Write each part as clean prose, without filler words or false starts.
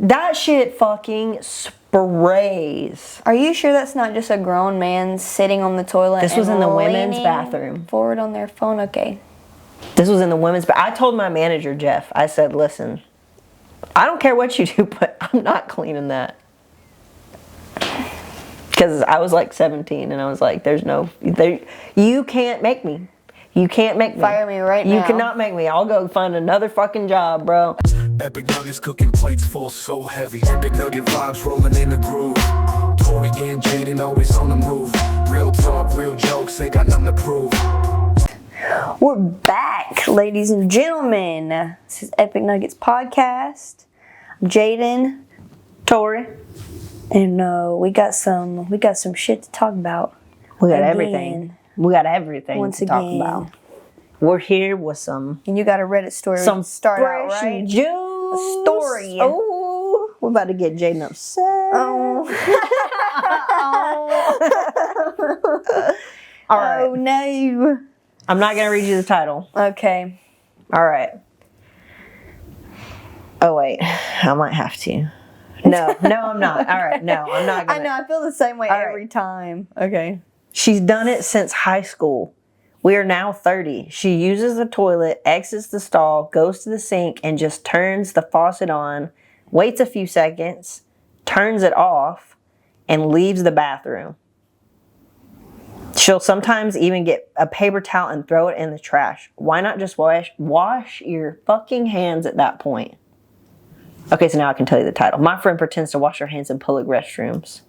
That shit fucking sprays. Are you sure that's not just a grown man sitting on the toilet? This was in the women's bathroom. Forward on their phone? Okay. This was in the women's bathroom. I told my manager, Jeff, I said, listen, I don't care what you do, but I'm not cleaning that. Because I was like 17 and I was like, you can't make me. You can't make me. Fire me right now. You cannot make me. I'll go find another fucking job, bro. Epic Nuggets cooking plates full so heavy. Epic Nugget vibes rolling in the groove. Tori and Jayden always on the move. Real talk, real jokes, they got nothing to prove. We're back, ladies and gentlemen. This is Epic Nuggets Podcast. I'm Jayden, Tori. and we got some shit to talk about. We got Again. everything. We got everything Once to talk again. about. We're here with some And you got a Reddit story. some start out fresh right. juice. A story. Oh, we're about to get Jayden upset. Oh. All right. Oh no. I'm not gonna read you the title. Okay. All right. Oh wait, I might have to. No, I'm not. All right, no, I'm not gonna. I know. I feel the same way All every time. Okay. She's done it since high school. We are now 30. She uses the toilet, exits the stall, goes to the sink, and just turns the faucet on, waits a few seconds, turns it off, and leaves the bathroom. She'll sometimes even get a paper towel and throw it in the trash. Why not just wash your fucking hands at that point? Okay, so now I can tell you the title. My friend pretends to wash her hands in public restrooms.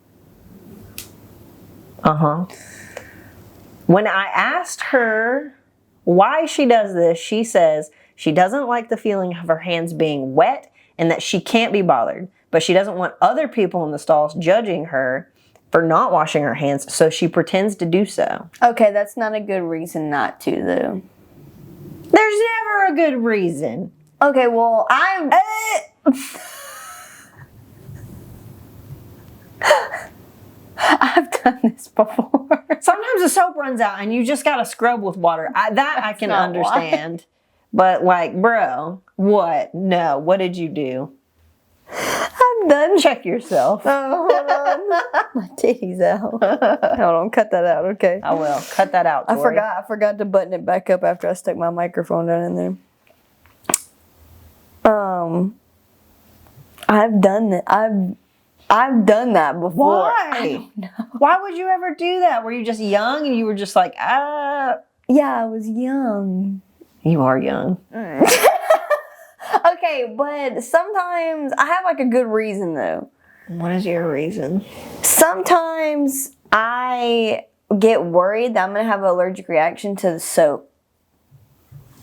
Uh-huh. When I asked her why she does this, she says she doesn't like the feeling of her hands being wet and that she can't be bothered. But she doesn't want other people in the stalls judging her for not washing her hands, so she pretends to do so. Okay, that's not a good reason not to, though. There's never a good reason. Okay, well, I've done this before. Sometimes the soap runs out and you just gotta scrub with water. I can not understand. But like, bro, what? No, what did you do? I'm done. Check yourself. Oh, hold on. My titty's out. Hold on, cut that out, okay? I will. Cut that out, Tori. I forgot to button it back up after I stuck my microphone down in there. I've done that. I've done that before. Why? I don't know. Why would you ever do that? Were you just young and you were just like, Yeah, I was young. You are young. Okay, but sometimes I have like a good reason though. What is your reason? Sometimes I get worried that I'm gonna have an allergic reaction to the soap.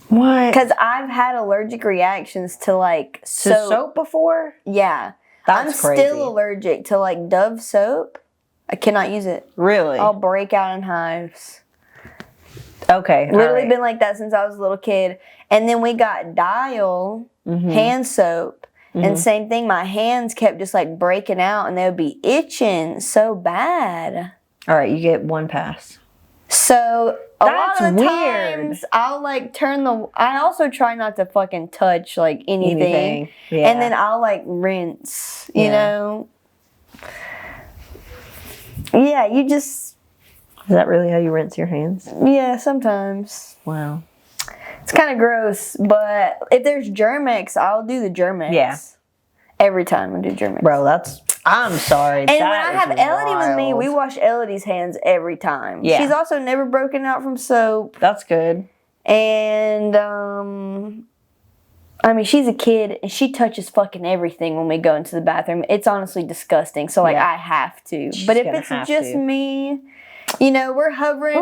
What? Because I've had allergic reactions to like soap before? Yeah. That's I'm crazy. still allergic to like Dove soap. I cannot use it. Really? I'll break out in hives. Okay. Literally all right. been like that since I was a little kid. And then we got Dial hand soap. And same thing, my hands kept just like breaking out and they would be itching so bad. All right, you get one pass. So a That's lot of the weird. times I'll like I also try not to fucking touch like anything. Yeah. And then I'll like rinse, you Yeah. know? Yeah, you just, Is that really how you rinse your hands? yeah, sometimes. Wow. It's kind of gross, but if there's Germex, I'll do the Germex. Yeah. Every time I do Germex. Bro, I'm sorry. And when I have Elodie with me, we wild. wash Elodie's hands every time. Yeah. She's also never broken out from soap. That's good. And, I mean, she's a kid and she touches fucking everything when we go into the bathroom. It's honestly disgusting. So, like, Yeah. I have to. She's But if gonna it's have just to. me, you know, we're hovering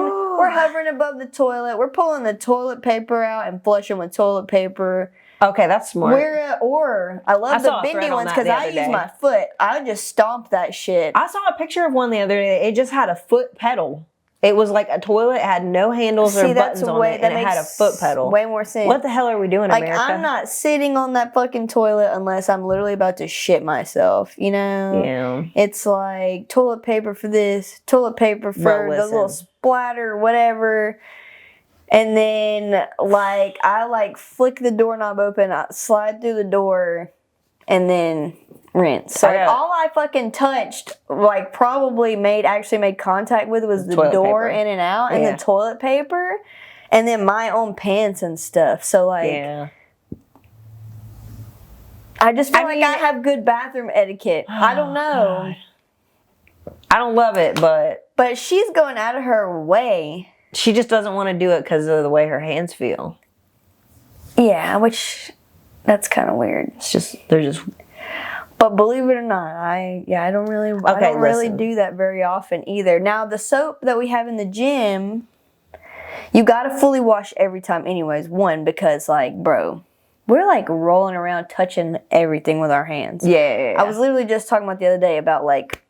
above the toilet. We're pulling the toilet paper out and flushing with toilet paper. Okay, that's smart. I love I the saw a bendy thread on ones that because the I other use day. my foot. I just stomp that shit. I saw a picture of one the other day. It just had a foot pedal. It was like a toilet. It had no handles or buttons on it, and it had a foot pedal. Way more sense. What the hell are we doing, Like, America? I'm not sitting on that fucking toilet unless I'm literally about to shit myself, you know? Yeah. It's like toilet paper for this, toilet paper for Bro, the little listen. splatter, whatever. And then, like, I, like, flick the doorknob open, I slide through the door, and then rinse. So all I fucking touched, like probably actually made contact with was the door in and out and the toilet paper, and then my own pants and stuff. So like, I just feel like I have good bathroom etiquette. I don't know. I don't love it, but she's going out of her way. She just doesn't want to do it because of the way her hands feel. Yeah, which that's kind of weird. They're just. But believe it or not, I don't really do that very often either. Now the soap that we have in the gym, you gotta fully wash every time, anyways. One, because like, bro, we're like rolling around touching everything with our hands. Yeah. I was literally just talking about the other day about like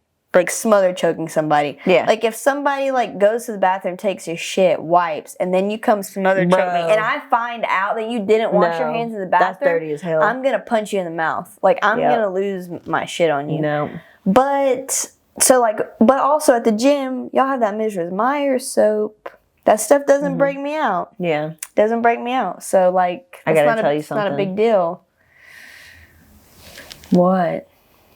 smother choking somebody. Yeah. Like if somebody like goes to the bathroom, takes your shit, wipes, and then you come smother choke me, and I find out that you didn't wash your hands in the bathroom, that's dirty as hell. I'm gonna punch you in the mouth. Like I'm gonna lose my shit on you. No. But also at the gym, y'all have that Mrs. Myers soap. That stuff doesn't break me out. Yeah. Doesn't break me out. So like, I gotta tell you something. It's not a big deal. What?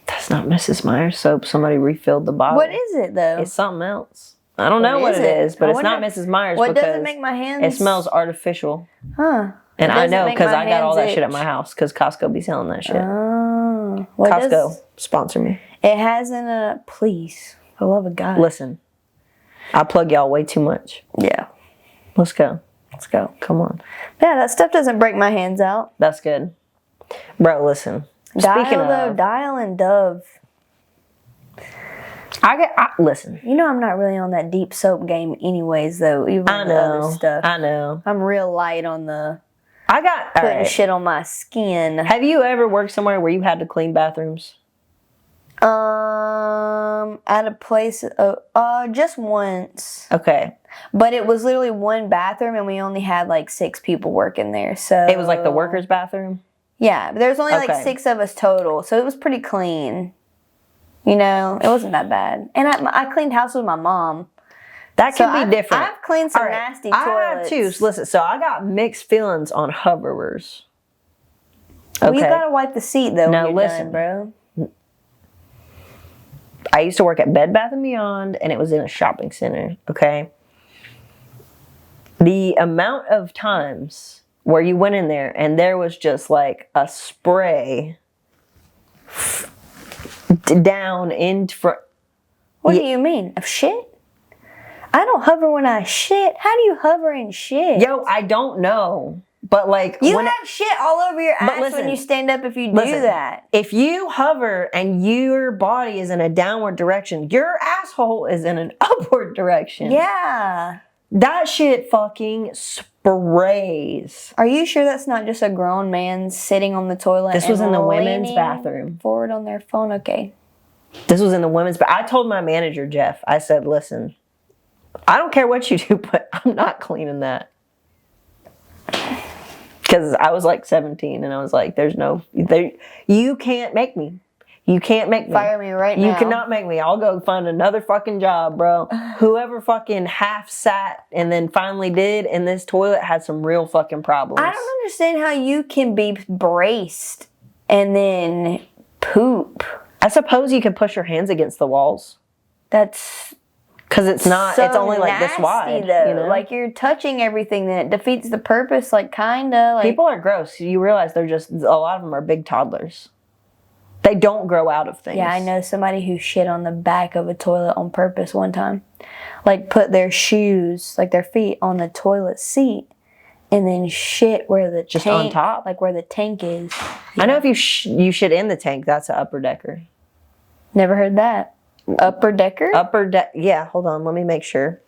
That's not Mrs. Myers soap. Somebody refilled the bottle. What is it though? It's something else. I don't know what it is, but it's not Mrs. Myers. What doesn't make my hands? It smells artificial. Huh. And I know because I got all that shit at my house because Costco be selling that shit. Oh. Costco, sponsor me. It hasn't please. For the love of God. Listen. I plug y'all way too much. Yeah. Let's go. Let's go. Come on. Yeah, that stuff doesn't break my hands out. That's good. Bro, listen. Dial and Dove. Listen. You know I'm not really on that deep soap game anyways though, even with the other stuff. I know. I'm real light on the putting shit on my skin. Have you ever worked somewhere where you had to clean bathrooms? At a place just once. Okay. But it was literally one bathroom and we only had like 6 people working there. So it was like the workers' bathroom? Yeah, but there was only like 6 of us total, so it was pretty clean. You know, it wasn't that bad. And I cleaned house with my mom. That could be different. I've cleaned some nasty toilets. I have too. Listen, so I got mixed feelings on hoverers. Okay. Well, you gotta wipe the seat though. No, when you're done, bro. I used to work at Bed Bath & Beyond, and it was in a shopping center. Okay. The amount of times where you went in there and there was just like a spray down in front. What do you mean? Of shit? I don't hover when I shit. How do you hover in shit? Yo, I don't know. But like you have shit all over your ass when you stand up if you do that. If you hover and your body is in a downward direction, your asshole is in an upward direction. Yeah. That shit fucking sprays. Are you sure that's not just a grown man sitting on the toilet? This was in the women's bathroom. Forward on their phone? Okay. This was in the women's bathroom. I told my manager, Jeff, I said, listen, I don't care what you do, but I'm not cleaning that. Because I was like 17 and I was like, you can't make me. You can't make me. Fire me right now. You cannot make me. I'll go find another fucking job, bro. Whoever fucking half sat and then finally did in this toilet had some real fucking problems. I don't understand how you can be braced and then poop. I suppose you could push your hands against the walls. That's... Because it's not, it's only like this wide. Though. You know? Like you're touching everything, then it defeats the purpose, like kinda. Like, people are gross. You realize they're just, a lot of them are big toddlers. They don't grow out of things. Yeah, I know somebody who shit on the back of a toilet on purpose one time. Like put their shoes, like their feet on the toilet seat and then shit where the just tank, on top? like where the tank is. Yeah. I know if you shit in the tank, that's an upper decker. Never heard that. Upper decker? Yeah, hold on, let me make sure.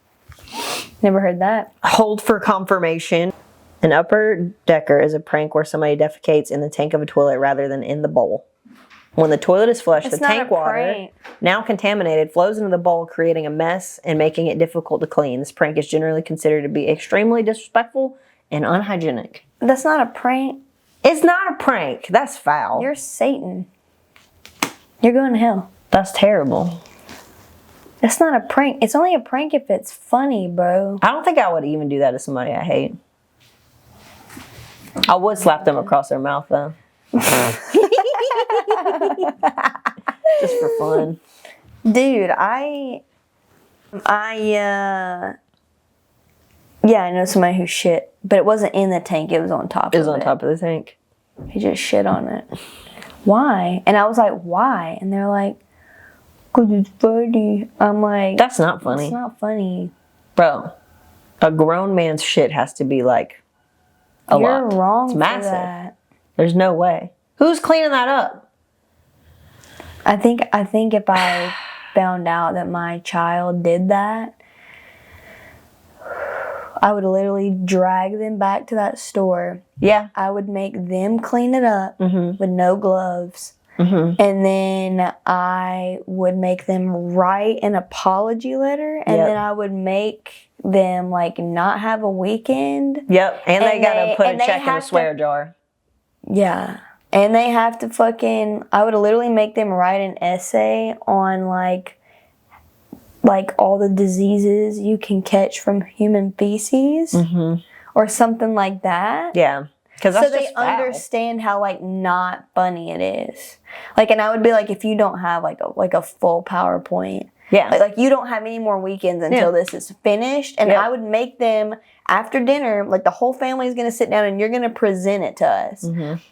Never heard that. Hold for confirmation. An upper decker is a prank where somebody defecates in the tank of a toilet rather than in the bowl. When the toilet is flushed, the tank water, now contaminated, flows into the bowl, creating a mess and making it difficult to clean. This prank is generally considered to be extremely disrespectful and unhygienic. That's not a prank. It's not a prank. That's foul. You're Satan. You're going to hell. That's terrible. That's not a prank. It's only a prank if it's funny, bro. I don't think I would even do that to somebody I hate. I would slap them across their mouth, though. Just for fun. Dude, I know somebody who shit, but it wasn't in the tank, it was on top of it. It was on top of the tank. He just shit on it. Why? And I was like, why? And they're like, because it's funny. I'm like, that's not funny. It's not funny. Bro, a grown man's shit has to be like a lot. You're wrong it's for massive. that. There's no way. Who's cleaning that up? I think if I found out that my child did that, I would literally drag them back to that store. Yeah. I would make them clean it up with no gloves. Mm-hmm. And then I would make them write an apology letter. And then I would make them like not have a weekend. Yep. And they gotta put a check in a swear jar. Yeah. And they have to I would literally make them write an essay on like all the diseases you can catch from human feces or something like that. Yeah. Because so they understand how like not funny it is. Like, and I would be like, if you don't have like a full PowerPoint, like you don't have any more weekends until this is finished. And I would make them after dinner, like the whole family is gonna sit down and you're gonna present it to us.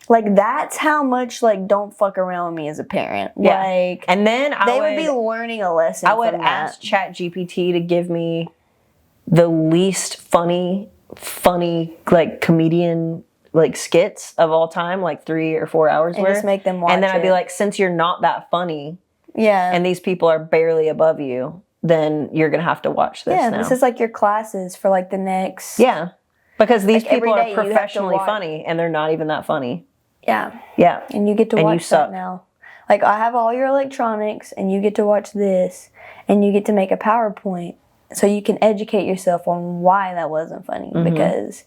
Like that's how much like don't fuck around with me as a parent. Yeah. Like, and then they would be learning a lesson. I would ask ChatGPT to give me the least funny like comedian like skits of all time, like 3 or 4 hours and worth. Just make them watch and then I'd be it. like, since you're not that funny, and these people are barely above you, then you're gonna have to watch this. now. This is like your classes for like the next. Yeah, because these like people are professionally funny, and they're not even that funny. Yeah, yeah, and you get to watch that now. Like I have all your electronics, and you get to watch this, and you get to make a PowerPoint, so you can educate yourself on why that wasn't funny. Because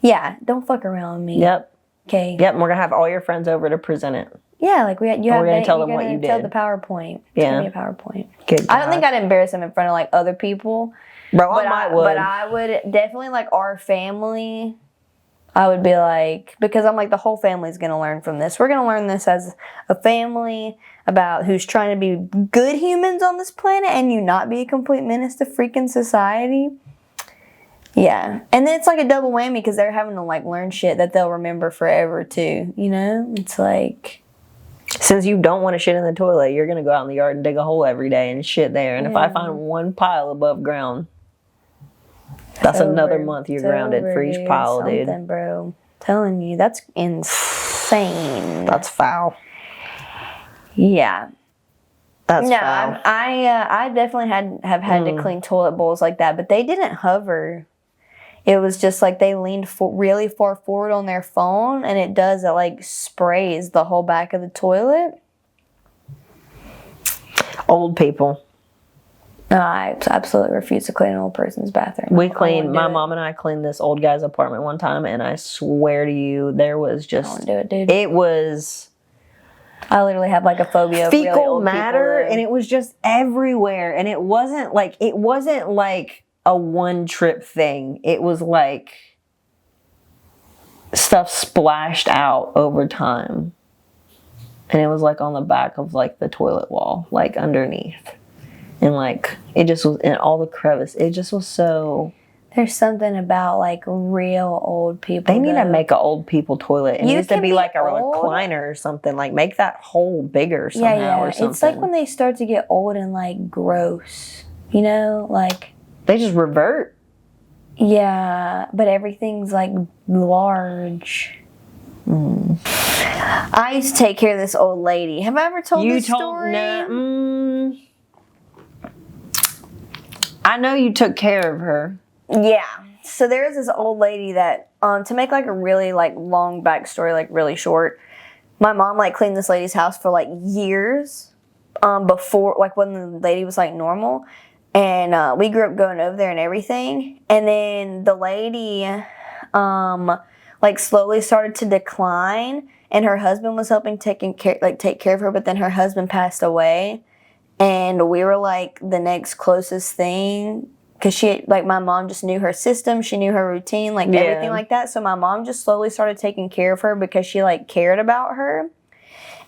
yeah, don't fuck around with me. Yep. Okay. Yep. And we're gonna have all your friends over to present it. Yeah, like we're gonna tell them what you did. Tell the PowerPoint. Yeah. Tell me a PowerPoint. Good I don't think I'd embarrass them in front of like other people. Bro, I would. But I would definitely like our family. I would be like, because I'm like the whole family's gonna learn from this. We're gonna learn this as a family about who's trying to be good humans on this planet and you not be a complete menace to freaking society. Yeah. And then it's like a double whammy because they're having to like learn shit that they'll remember forever too. You know? It's like, since you don't want to shit in the toilet, you're going to go out in the yard and dig a hole every day and shit there. And if I find one pile above ground, that's another month you're grounded for each pile, dude. Bro. I'm telling you, that's insane. That's foul. Yeah. That's foul. I definitely have had to clean toilet bowls like that, but they didn't hover. It was just like they leaned really far forward on their phone, and it like sprays the whole back of the toilet. Old people. I absolutely refuse to clean an old person's bathroom. My mom and I cleaned this old guy's apartment one time, and I swear to you, there was just... I won't do it, dude. It was... I literally have like a phobia of fecal really old matter, people. And it was just everywhere. And it wasn't like a one trip thing. It was like stuff splashed out over time. And it was like on the back of like the toilet wall, like underneath. And like it just was in all the crevices. It just was so... There's something about like real old people. They need to make an old people toilet. It needs to be like a old recliner or something. Like make that hole bigger somehow or something. It's like when they start to get old and like gross. You know, like they just revert. Yeah, but everything's like large. I used to take care of this old lady. Have I ever told this story? I know you took care of her. Yeah. So there's this old lady that, to make like a really like long backstory, like really short, my mom like cleaned this lady's house for like years, before, like when the lady was like normal. And we grew up going over there and everything. And then the lady, like slowly started to decline, and her husband was helping take care of her, but then her husband passed away. And we were like the next closest thing. Because she, like, my mom just knew her system. She knew her routine, like, everything like that. So my mom just slowly started taking care of her because she, like, cared about her.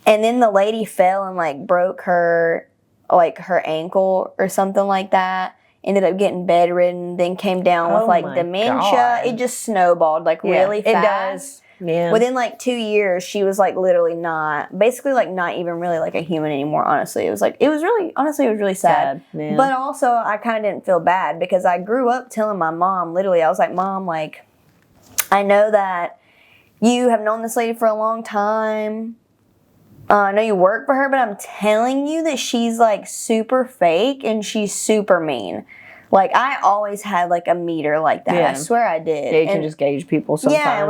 And then the lady fell and like broke her ankle or something like that. Ended up getting bedridden, then came down with like dementia. God. It just snowballed like really fast. It does. Yeah. Within like 2 years, she was like literally not even really like a human anymore, honestly. It was really sad. Yeah. But also, I kind of didn't feel bad because I grew up telling my mom, literally, I was like, Mom, like, I know that you have known this lady for a long time. I know you work for her, but I'm telling you that she's like super fake and she's super mean. Like, I always had like a meter like that. Yeah. I swear I did. Yeah, you can just gauge people sometimes. Yeah,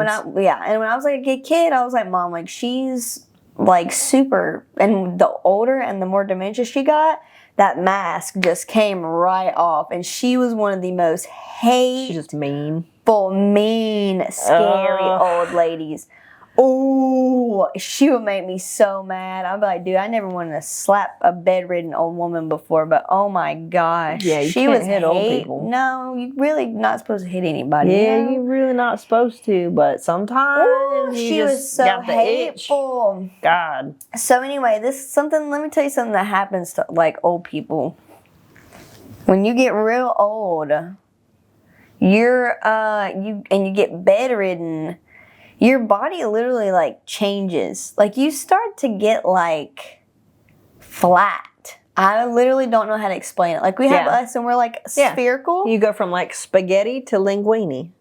and when I was like a kid, I was like, Mom, like she's like super. And the older and the more dementia she got, that mask just came right off, and she was one of the most She's just mean, scary old ladies. Oh, she would make me so mad. I'd be like, dude, I never wanted to slap a bedridden old woman before, but oh my gosh. Yeah, she can't hit old people. No, you're really not supposed to hit anybody. Yeah, you know? you're really not supposed to, but sometimes she was so got the hateful. Itch. God. So anyway, let me tell you something that happens to like old people. When you get real old, you get bedridden, your body literally like changes. Like you start to get like flat. I literally don't know how to explain it. Like we have us and we're like spherical. You go from like spaghetti to linguine.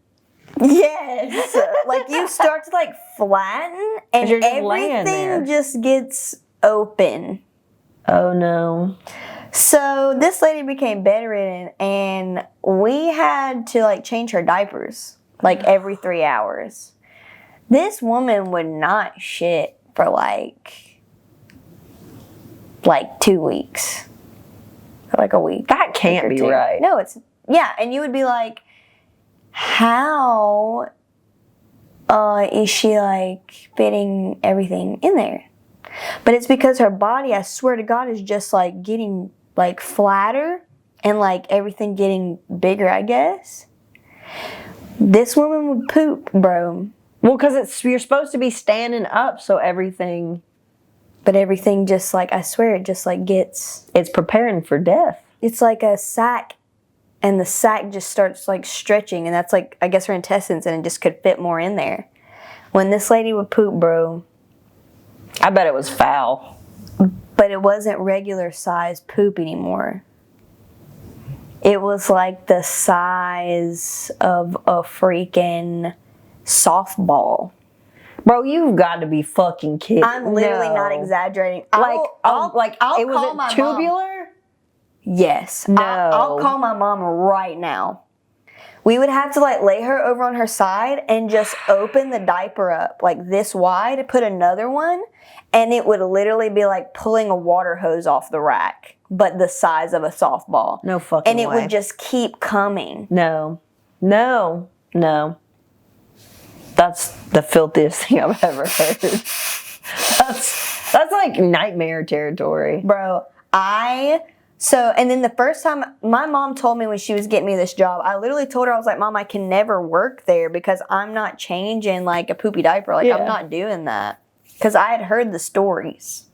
Yes. Like you start to like flatten and you're just everything just gets open. Oh no. So this lady became bedridden and we had to like change her diapers like every 3 hours. This woman would not shit for like 2 weeks. For like a week. That can't be right. No, and you would be like, how is she like fitting everything in there? But it's because her body, I swear to God, is just like getting like flatter and like everything getting bigger, I guess. This woman would poop, bro. Well, because you're supposed to be standing up, so everything. But everything just like, I swear, it just like gets. It's preparing for death. It's like a sack, and the sack just starts like stretching, and that's like, I guess, her intestines, and it just could fit more in there. When this lady would poop, bro. I bet it was foul. But it wasn't regular size poop anymore. It was like the size of a freaking softball. Bro, you've got to be fucking kidding. I'm literally not exaggerating. I'll it was call my tubular? Mom. Yes. No. I'll call my mom right now. We would have to like lay her over on her side and just open the diaper up like this wide, put another one, and it would literally be like pulling a water hose off the rack, but the size of a softball. No fucking And it way. would just keep coming. No. That's the filthiest thing I've ever heard. That's like nightmare territory. Bro, and then the first time my mom told me when she was getting me this job, I literally told her, I was like, Mom, I can never work there because I'm not changing like a poopy diaper. Like, I'm not doing that. Because I had heard the stories.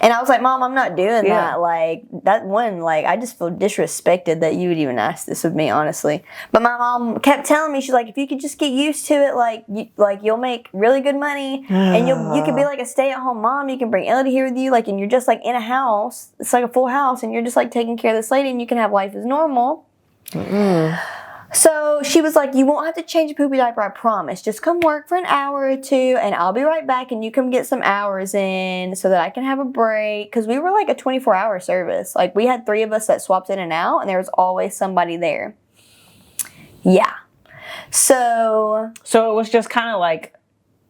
And I was like, Mom, I'm not doing that. Like, that one, like, I just feel disrespected that you would even ask this of me, honestly. But my mom kept telling me, she's like, if you could just get used to it, you'll make really good money. And you could be like a stay-at-home mom. You can bring Elodie here with you. Like, and you're just like in a house. It's like a full house. And you're just like taking care of this lady. And you can have life as normal. So she was like, you won't have to change a poopy diaper, I promise. Just come work for an hour or two, and I'll be right back, and you come get some hours in so that I can have a break. Because we were like a 24-hour service. Like, we had 3 of us that swapped in and out, and there was always somebody there. Yeah. So it was just kind of like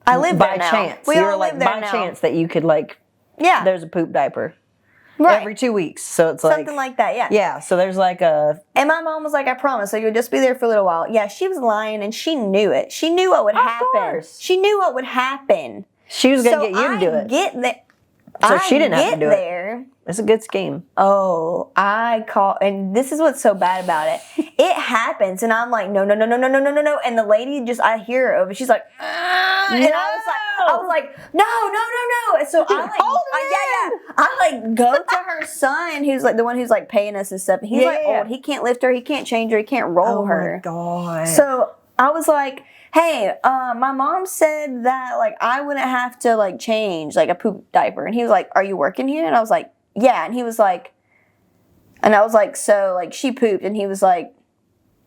I lived by there now. chance. We you all were like live there by now. chance that you could like, there's a poop diaper. Right. Every 2 weeks. So it's something like that, yeah. Yeah, so there's like a... And my mom was like, I promise, so you'll just be there for a little while. Yeah, she was lying, and she knew it. She knew what would happen. Course. She knew what would happen. She was going to get you to do it. So she didn't have to do it. It's a good scheme. Oh, and this is what's so bad about it. It happens, and I'm like, no. And the lady I hear her over, she's like, and I was like, I was like, no. And so I go to her son, who's like the one who's like paying us and stuff. And he's like old. He can't lift her. He can't change her. He can't roll her. Oh my God. So I was like, hey, my mom said that like I wouldn't have to like change like a poop diaper. And he was like, are you working here? And I was like, yeah. And he was like, and I was like, so like she pooped. And he was like,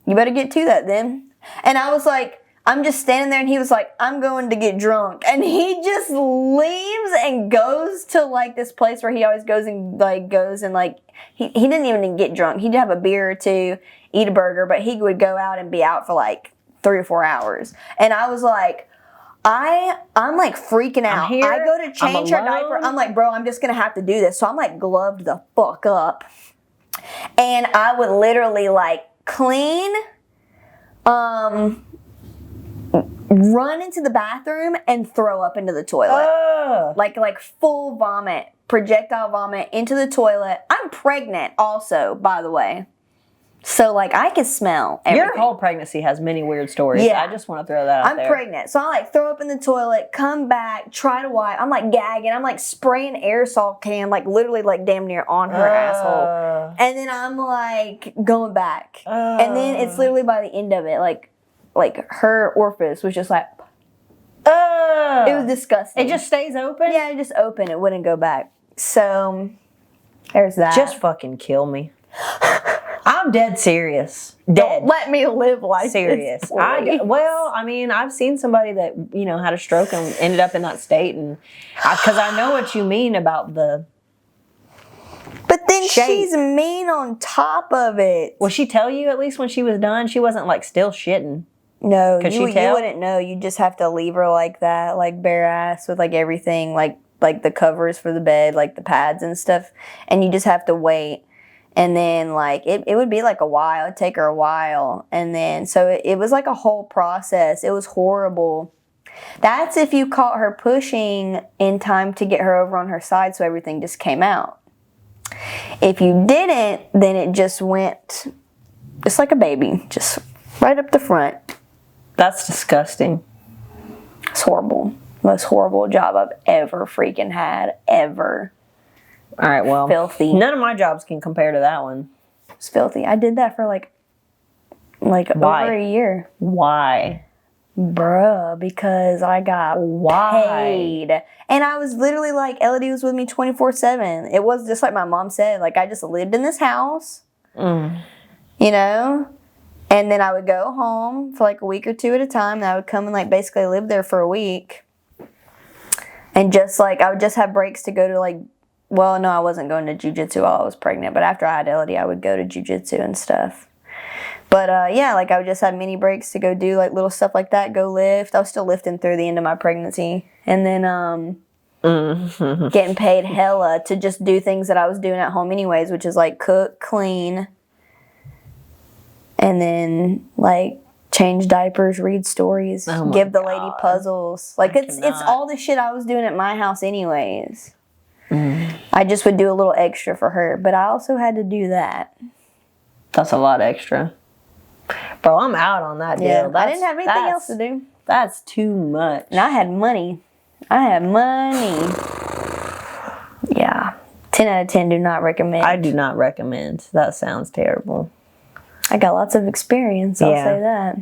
you better get to that then. And I was like, I'm just standing there, and he was like, I'm going to get drunk. And he just leaves and goes to like this place where he always goes and he didn't even get drunk. He'd have a beer or two, eat a burger, but he would go out and be out for like 3 or 4 hours. And I was like, I'm like freaking out. I go to change her diaper. I'm like, bro, I'm just gonna have to do this. So I'm like gloved the fuck up. And I would literally like clean, run into the bathroom and throw up into the toilet. Like full vomit, projectile vomit into the toilet. I'm pregnant also, by the way. So like I can smell everything. Your whole pregnancy has many weird stories. Yeah. I just want to throw that out there. I'm pregnant. So I like throw up in the toilet, come back, try to wipe. I'm like gagging. I'm like spraying aerosol can, like literally like damn near on her asshole. And then I'm like going back. And then it's literally by the end of it, like her orifice was just like, it was disgusting. It just stays open? Yeah, it just open. It wouldn't go back. So there's that. Just fucking kill me. I'm dead serious. Dead. Don't let me live like serious. This, I've seen somebody that, had a stroke and ended up in that state, and because I know what you mean about the. But then shape. She's mean on top of it. Will she tell you at least when she was done? She wasn't like still shitting. No, you wouldn't know. You just have to leave her like that, like bare ass with like everything, like the covers for the bed, like the pads and stuff, and you just have to wait. And then, like, it would be, like, a while. It'd take her a while. And then, so it was, like, a whole process. It was horrible. That's if you caught her pushing in time to get her over on her side so everything just came out. If you didn't, then it just went just like a baby. Just right up the front. That's disgusting. It's horrible. Most horrible job I've ever freaking had. Ever. All right, well, filthy. None of my jobs can compare to that one. It's filthy. I did that for like over a year. Why? Bruh, because I got paid. And I was literally like, Elodie was with me 24/7. It was just like my mom said, like I just lived in this house, And then I would go home for like a week or two at a time, and I would come and like basically live there for a week. And just like, I would just have breaks to go to like, well, no, I wasn't going to jiu-jitsu while I was pregnant, but after I had Elodie, I would go to jiu-jitsu and stuff. But like I would just have mini breaks to go do like little stuff like that, go lift. I was still lifting through the end of my pregnancy. And then getting paid hella to just do things that I was doing at home anyways, which is like cook, clean, and then change diapers, read stories, give the lady puzzles. Like it's all the shit I was doing at my house anyways. I just would do a little extra for her, but I also had to do that. That's a lot extra. Bro, I'm out on that deal. Yeah, I didn't have anything else to do. That's too much. And I had money. Yeah. 10 out of 10 do not recommend. I do not recommend. That sounds terrible. I got lots of experience, I'll say that.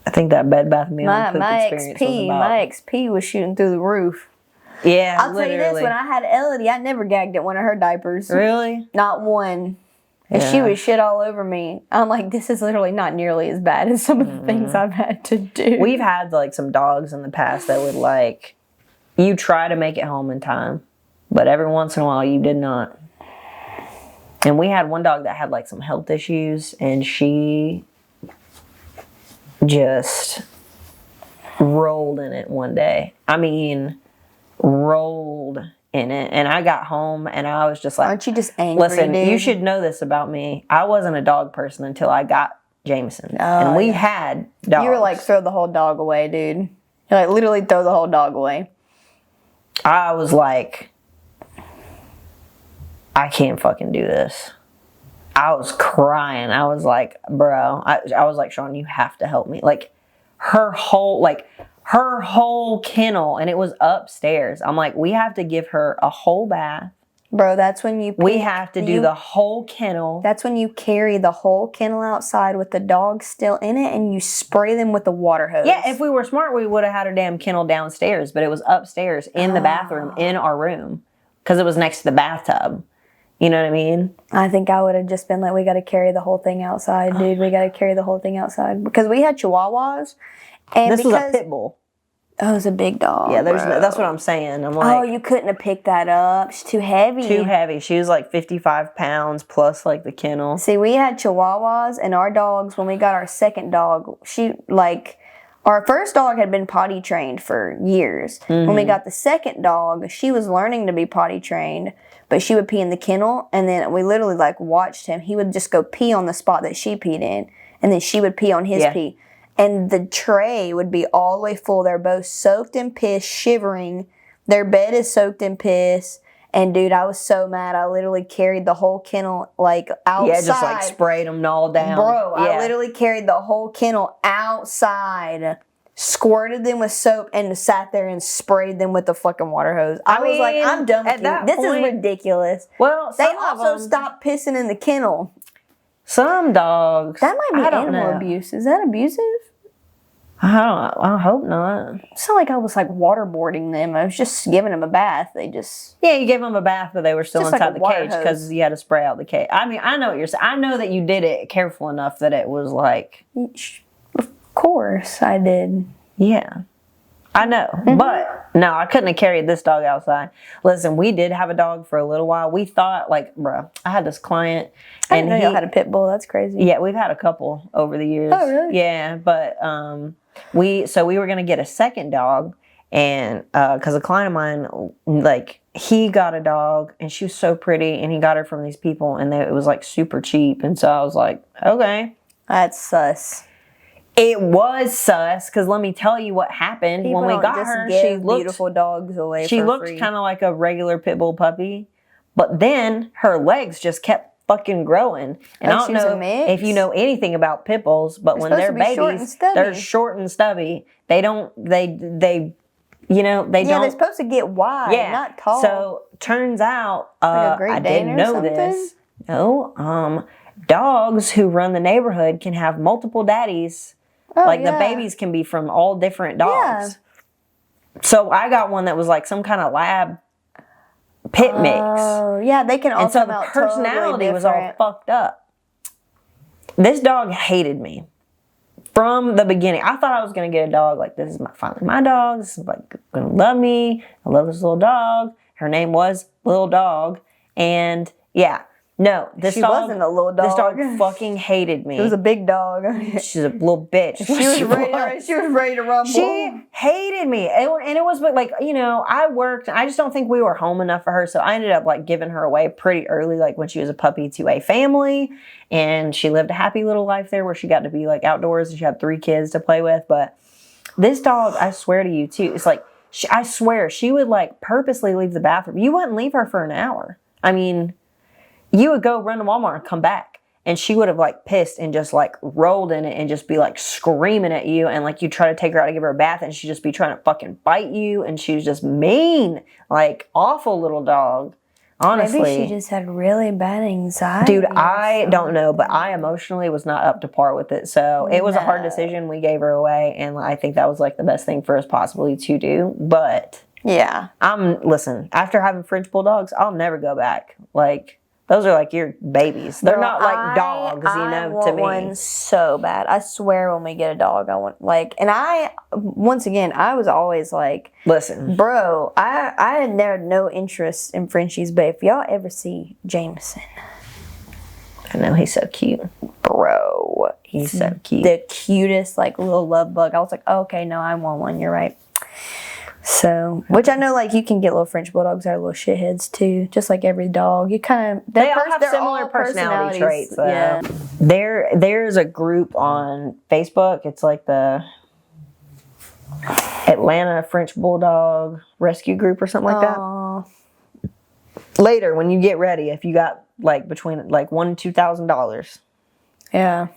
I think that Bed Bath & Beyond poop experience was about... My XP was shooting through the roof. Yeah, I'll tell you this, when I had Elodie, I never gagged at one of her diapers. Really? Not one. And she was shit all over me. I'm like, this is literally not nearly as bad as some of the things I've had to do. We've had like some dogs in the past that would like, you try to make it home in time, but every once in a while you did not. And we had one dog that had like some health issues, and she just rolled in it one day. I mean, rolled in it. And I got home and I was just like, aren't you just angry? Listen, dude? You should know this about me. I wasn't a dog person until I got Jameson. And we had dogs. You were like, throw the whole dog away, dude. You're like, literally throw the whole dog away. I was like, I can't fucking do this. I was crying. I was like, bro, I was like, Sean, you have to help me. Like, her her whole kennel, and it was upstairs. I'm like, we have to give her a whole bath. Bro, that's when you... We have to do the whole kennel. That's when you carry the whole kennel outside with the dog still in it, and you spray them with the water hose. Yeah, if we were smart, we would have had her damn kennel downstairs, but it was upstairs in the bathroom, in our room, because it was next to the bathtub. You know what I mean? I think I would have just been like, we got to carry the whole thing outside, dude. We got to carry the whole thing outside. Because we had Chihuahuas. And this was a pit bull. Oh, it was a big dog. Yeah, that's what I'm saying. I'm like, oh, you couldn't have picked that up. She's too heavy. Too heavy. She was like 55 pounds plus like the kennel. See, we had Chihuahuas, and our dogs, when we got our second dog, our first dog had been potty trained for years. Mm-hmm. When we got the second dog, she was learning to be potty trained, but she would pee in the kennel, and then we literally like watched him. He would just go pee on the spot that she peed in, and then she would pee on his pee. And the tray would be all the way full. They're both soaked in piss, shivering. Their bed is soaked in piss. And dude, I was so mad. I literally carried the whole kennel like outside. Yeah, just like sprayed them all down. Bro, I literally carried the whole kennel outside, squirted them with soap, and sat there and sprayed them with the fucking water hose. I was like, I'm done with you. This is ridiculous. Well, they also stopped pissing in the kennel. Some dogs. That might be animal abuse. Is that abusive? I hope not. It's not like I was like waterboarding them. I was just giving them a bath. They just... Yeah, you gave them a bath, but they were still inside the cage because you had to spray out the cage. I mean, I know what you're saying. I know that you did it careful enough that it was like... Of course I did. Yeah. I know. Mm-hmm. But no, I couldn't have carried this dog outside. Listen, we did have a dog for a little while. We thought like, bro, I had this client. I didn't know you had a pit bull. That's crazy. Yeah, we've had a couple over the years. Oh, really? Yeah, but we were going to get a second dog, and because a client of mine, like, he got a dog, and she was so pretty, and he got her from these people, and it was like super cheap. And so I was like, okay. That's sus. It was sus, because let me tell you what happened. People when we got her, she looked beautiful dogs away. She looked kind of like a regular pit bull puppy, but then her legs just kept fucking growing. And I don't know if you know anything about pit bulls, but when they're babies, they're short and stubby. They don't. They you know, they don't. Yeah, they're supposed to get wide, not tall. So turns out, I didn't know this. No, dogs who run the neighborhood can have multiple daddies. Oh, like the babies can be from all different dogs. Yeah. So I got one that was like some kind of lab pit mix. Oh, yeah, they can all and so the personality was all fucked up. This dog hated me from the beginning. I thought I was gonna get a dog like, this is finally my dog. This is like gonna love me. I love this little dog. Her name was Little Dog, and yeah. No, she wasn't a little dog. This dog fucking hated me. It was a big dog. She's a little bitch. She was ready to rumble. She hated me. And it was like, you know, I worked. I just don't think we were home enough for her. So I ended up like giving her away pretty early, like when she was a puppy, to a family. And she lived a happy little life there where she got to be like outdoors, and she had 3 kids to play with. But this dog, I swear to you too, it's like, I swear, she would like purposely leave the bathroom. You wouldn't leave her for an hour. I mean... You would go run to Walmart and come back, and she would have like pissed and just like rolled in it and just be like screaming at you, and like you try to take her out to give her a bath, and she'd just be trying to fucking bite you, and she was just mean, like awful little dog. Honestly, maybe she just had really bad anxiety. Dude, I don't know, but I emotionally was not up to par with it, so it was a hard decision. We gave her away, and I think that was like the best thing for us possibly to do. But yeah, listen. After having French bulldogs, I'll never go back. Like. Those are like your babies. They're not like dogs, you know, to me. I want one so bad. I swear when we get a dog, I want, like, and once again, I was always like, listen. Bro, I had never no interest in Frenchies, but if y'all ever see Jameson. I know, he's so cute. Bro. He's so cute. The cutest, like, little love bug. I was like, oh, okay, no, I want one. You're right. So, which I know, like, you can get little French bulldogs that are little shitheads too, just like every dog. You kind of they all have similar personality traits. Yeah. There's a group on Facebook. It's like the Atlanta French Bulldog Rescue Group or something like that. Later, when you get ready, if you got like between like $1,000 and $2,000, yeah,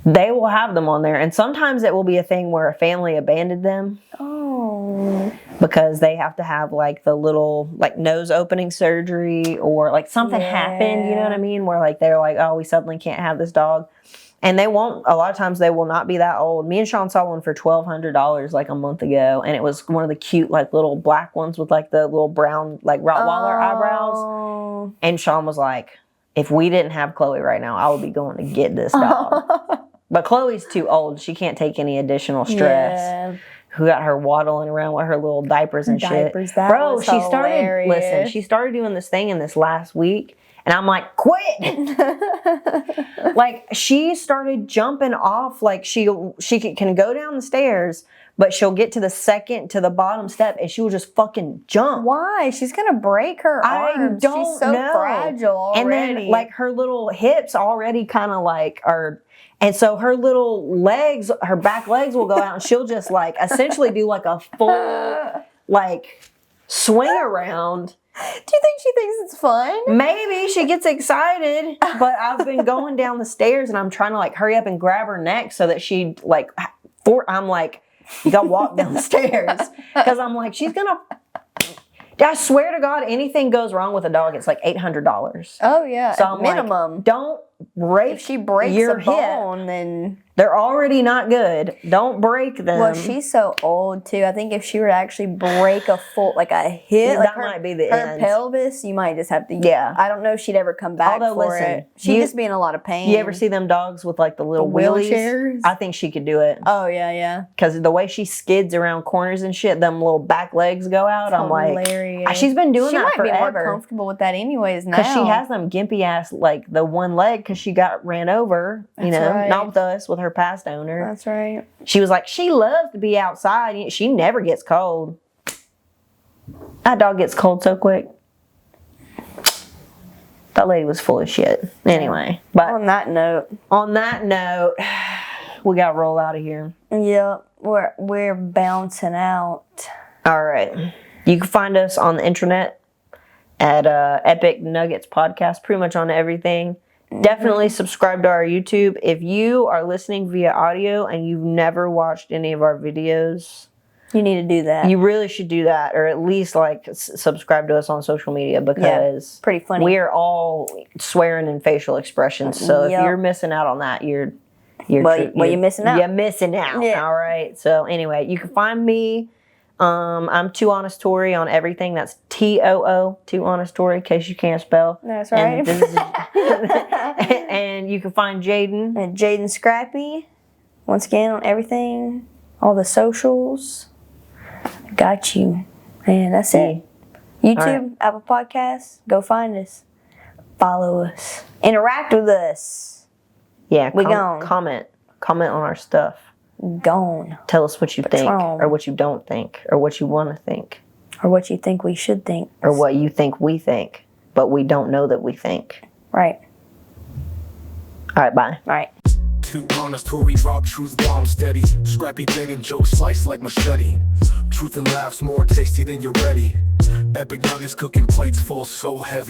They will have them on there, and sometimes it will be a thing where a family abandoned them. Oh. Because they have to have like the little like nose opening surgery, or like something happened, you know what I mean? Where like they're like, oh, we suddenly can't have this dog. And they won't, a lot of times they will not be that old. Me and Sean saw one for $1,200 like a month ago, and it was one of the cute like little black ones with like the little brown like Rottweiler eyebrows. And Sean was like, if we didn't have Chloe right now, I would be going to get this dog. But Chloe's too old. She can't take any additional stress. Yeah. Who got her waddling around with her little diapers and shit. That Bro, was she started, hilarious. listen, she started doing this thing in this last week, and I'm like, quit! Like, she started jumping off, like, she can go down the stairs, but she'll get to the bottom step, and she will just fucking jump. Why? She's gonna break her arms. She's so fragile already. And then, like, her little hips already kind of, like, are... And so her little legs, her back legs will go out, and she'll just like essentially do like a full like swing around. Do you think she thinks it's fun? Maybe she gets excited, but I've been going down the stairs and I'm trying to like hurry up and grab her neck so that she like, I'm like, you gotta walk down the stairs. Because I'm like, she's gonna, I swear to God, anything goes wrong with a dog, it's like $800. Oh yeah, so I'm minimum. Like, don't break. If she breaks your a bone, then they're already not good. Don't break them. Well, she's so old too. I think if she were to actually break a full, like a hip, that might be the her end. pelvis, you might just have to. Yeah. I don't know if she'd ever come back. Although, for listen, it. She'd just be in a lot of pain. You ever see them dogs with like the little wheelchairs? I think she could do it. Oh yeah. Because the way she skids around corners and shit, them little back legs go out. I'm like, she's been doing that forever. She might be more comfortable with that anyways now. Because she has them gimpy ass, like the one leg, because she got ran over. You know, right. Not with us, with her past owner. That's right. She was like, she loves to be outside. She never gets cold. That dog gets cold so quick. That lady was full of shit. Anyway, but on that note, we gotta roll out of here. Yeah, we're bouncing out. All right, you can find us on the internet at Epic Nuggets Podcast, pretty much on everything. Definitely subscribe to our YouTube. If you are listening via audio and you've never watched any of our videos, you need to do that. You really should do that, or at least like subscribe to us on social media, because pretty funny. We are all swearing and facial expressions. So if you're missing out on that, you're missing out. You're missing out. Yeah. All right. So anyway, you can find me. I'm Too Honest Tori on everything. That's TOO, Too Honest Tori, in case you can't spell. That's right. And you can find Jayden at Jayden Scrappy. Once again, on everything, all the socials. Got you. And that's it. YouTube, right. Apple Podcasts, go find us. Follow us. Interact with us. Yeah, comment on our stuff. Gone. Tell us what you think, or what you don't think, or what you want to think, or what you think we should think, or what you think we think, but we don't know that we think. Right. All right, bye. All right. Too honest, Tory drop truth bomb steady. Scrappy thing and joke slice like machete. Truth and laughs more tasty than you're ready. Epic nuggets cooking plates full so heavy.